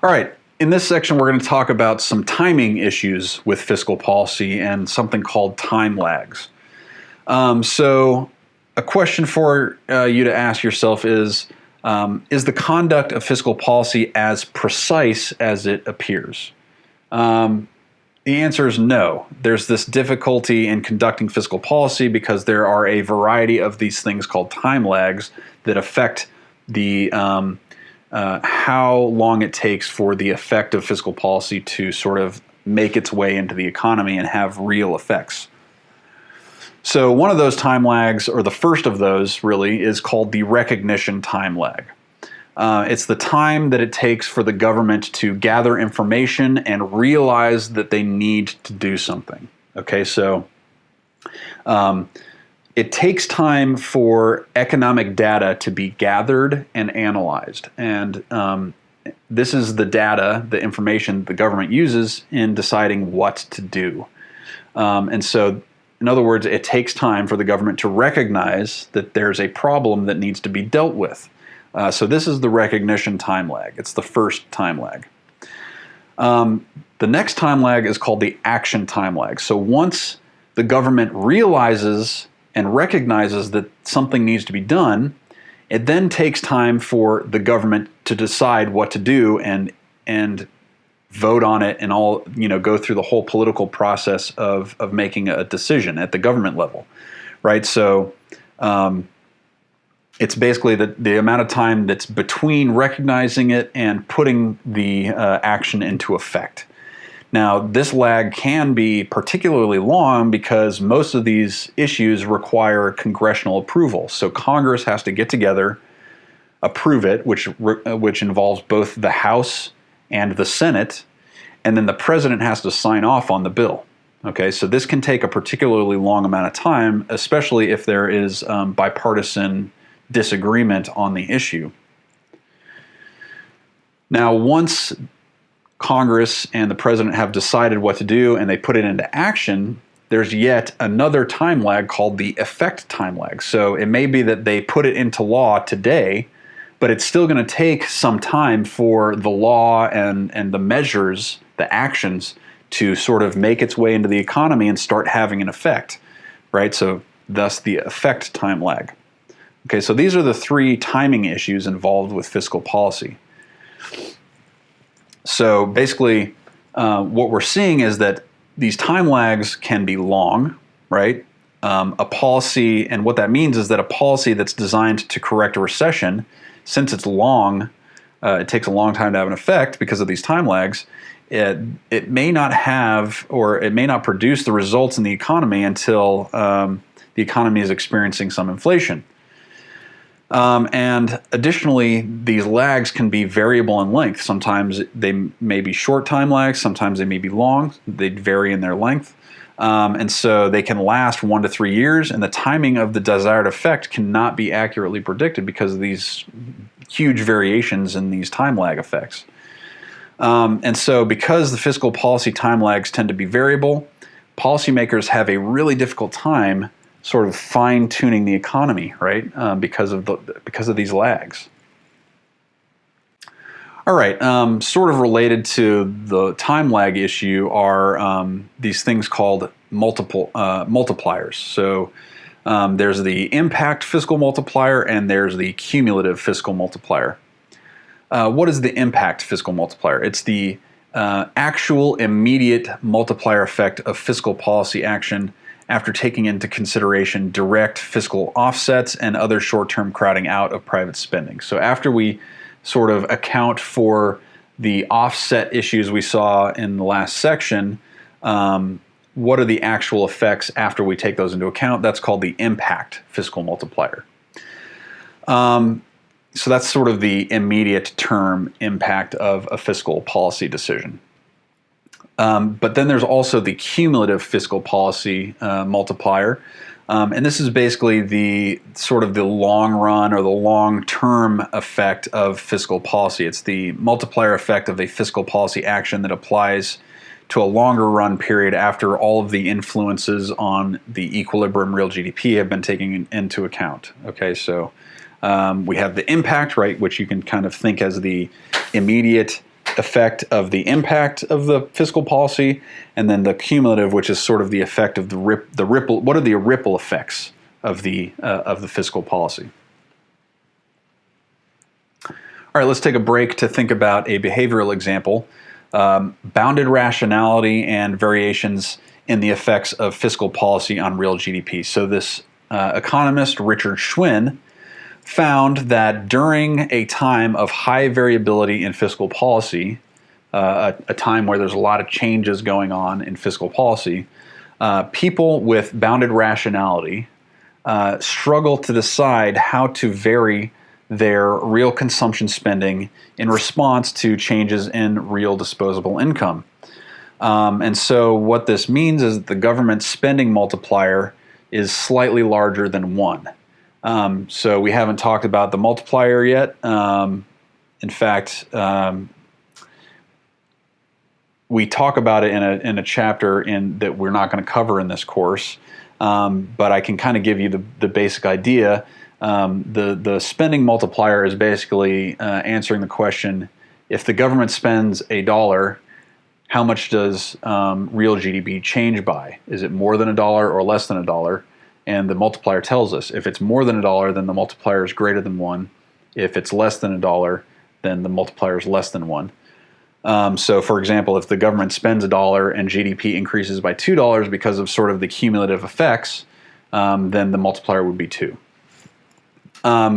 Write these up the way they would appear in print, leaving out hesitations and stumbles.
All right, in this section, we're going to talk about some timing issues with fiscal policy and something called time lags. So a question for you to ask yourself is the conduct of fiscal policy as precise as it appears? The answer is no. There's this difficulty in conducting fiscal policy because there are a variety of these things called time lags that affect the how long it takes for the effect of fiscal policy to sort of make its way into the economy and have real effects. So one of those time lags, or the first of those really, is called the recognition time lag. It's the time that it takes for the government to gather information and realize that they need to do something. Okay, so it takes time for economic data to be gathered and analyzed. And this is the data, the information the government uses in deciding what to do. And so, in other words, it takes time for the government to recognize that there's a problem that needs to be dealt with. So this is the recognition time lag. It's the first time lag. The next time lag is called the action time lag. So once the government realizes and recognizes that something needs to be done, it then takes time for the government to decide what to do and vote on it and go through the whole political process of making a decision at the government level, right? So it's basically the amount of time that's between recognizing it and putting the action into effect. Now, this lag can be particularly long because most of these issues require congressional approval. So Congress has to get together, approve it, which involves both the House and the Senate, and then the president has to sign off on the bill. Okay, so this can take a particularly long amount of time, especially if there is bipartisan disagreement on the issue. Now, once Congress and the president have decided what to do and they put it into action, there's yet another time lag called the effect time lag. So it may be that they put it into law today, but it's still going to take some time for the law and the measures, the actions, to sort of make its way into the economy and start having an effect, right? So thus the effect time lag. Okay, so these are the three timing issues involved with fiscal policy. So basically, what we're seeing is that these time lags can be long, right? A policy, and what that means is that a policy that's designed to correct a recession, since it's long, it takes a long time to have an effect because of these time lags, it may not have, or it may not produce the results in the economy until the economy is experiencing some inflation. And additionally, these lags can be variable in length. Sometimes they may be short time lags, sometimes they may be long. They vary in their length. And so they can last 1 to 3 years, and the timing of the desired effect cannot be accurately predicted because of these huge variations in these time lag effects. And so because the fiscal policy time lags tend to be variable, policymakers have a really difficult time sort of fine-tuning the economy, right? Because of these lags. All right, sort of related to the time lag issue are these things called multipliers. So there's the impact fiscal multiplier and there's the cumulative fiscal multiplier. What is the impact fiscal multiplier? It's the actual immediate multiplier effect of fiscal policy action after taking into consideration direct fiscal offsets and other short-term crowding out of private spending. So after we sort of account for the offset issues we saw in the last section, what are the actual effects after we take those into account? That's called the impact fiscal multiplier. So that's sort of the immediate term impact of a fiscal policy decision. But then there's also the cumulative fiscal policy multiplier. And this is basically the sort of the long run or the long-term effect of fiscal policy. It's the multiplier effect of a fiscal policy action that applies to a longer run period after all of the influences on the equilibrium real GDP have been taken into account. Okay, so we have the impact, right, which you can kind of think as the immediate effect of the impact of the fiscal policy, and then the cumulative, which is sort of the effect of the ripple. What are the ripple effects of the fiscal policy? All right, let's take a break to think about a behavioral example. Bounded rationality and variations in the effects of fiscal policy on real GDP. So this economist, Richard Schwinn, found that during a time of high variability in fiscal policy, a time where there's a lot of changes going on in fiscal policy, people with bounded rationality struggle to decide how to vary their real consumption spending in response to changes in real disposable income. And so what this means is that the government spending multiplier is slightly larger than 1. So we haven't talked about the multiplier yet. In fact, we talk about it in a chapter that we're not going to cover in this course, but I can kind of give you the basic idea. The spending multiplier is basically answering the question: if the government spends $1, how much does real GDP change by? Is it more than $1 or less than $1? And the multiplier tells us if it's more than $1, then the multiplier is greater than 1. If it's less than $1, then the multiplier is less than 1. So, for example, if the government spends $1 and GDP increases by $2 because of sort of the cumulative effects, then the multiplier would be 2.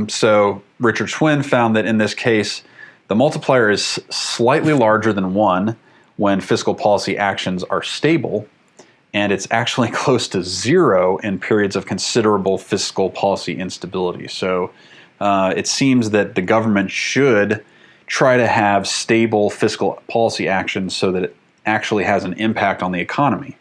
So Richard Schwinn found that in this case, the multiplier is slightly larger than 1 when fiscal policy actions are stable, and it's actually close to 0 in periods of considerable fiscal policy instability. So it seems that the government should try to have stable fiscal policy actions so that it actually has an impact on the economy.